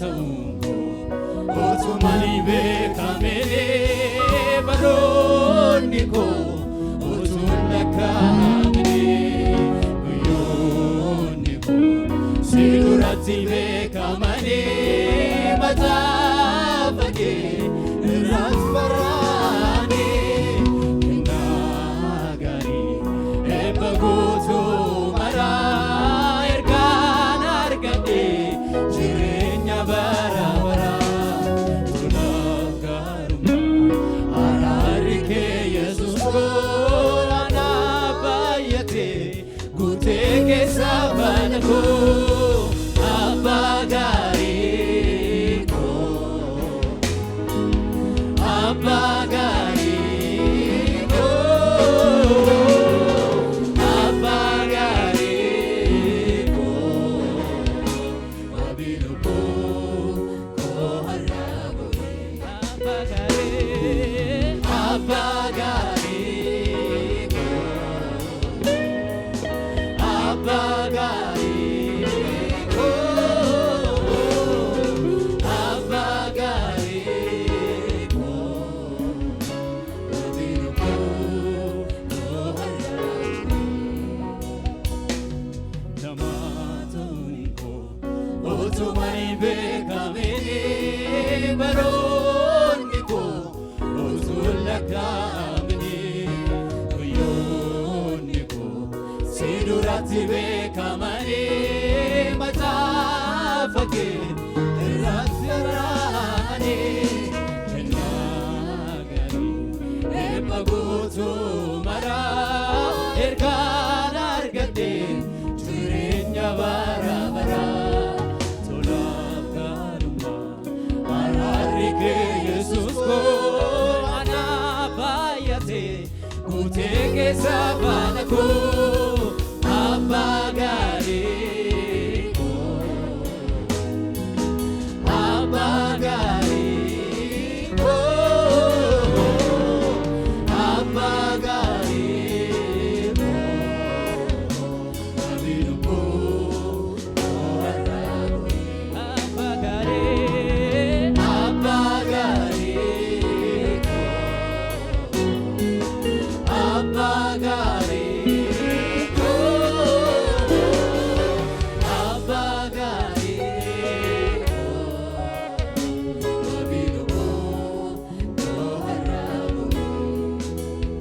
ta'uunko otumani beekamene baroonni koo otuun lakkaa'amne guyyoonni koo si duratti beekamane mataafa kee irraas baraane kennaa gaarii eebba guutuu maraa ergaan argadhe jireenya bara baraa tolaaf gaarummaa araarri kee Yesuus koo anaaf baay'ate guutee keessa bana koo abbaa gaarii koo abbaa gaarii koo abbaa gaarii koo wabilu koo har'a goone abbaa gaarii koo abbaa gaarii koo abbaa gaarii koo wabilu koo har'a Tamatuun koo otumani beekamene baroonni koo otuun lakkaa'amne guyyoonni koo si duratti beekamane mataafa kee irraas baraane kennaa gaarii eebba guutuu maraa ergaan argadhe jireenya bara baraa tolaaf gaarummaa araarri kee Yesuus koo anaaf baay'ate guutee keessa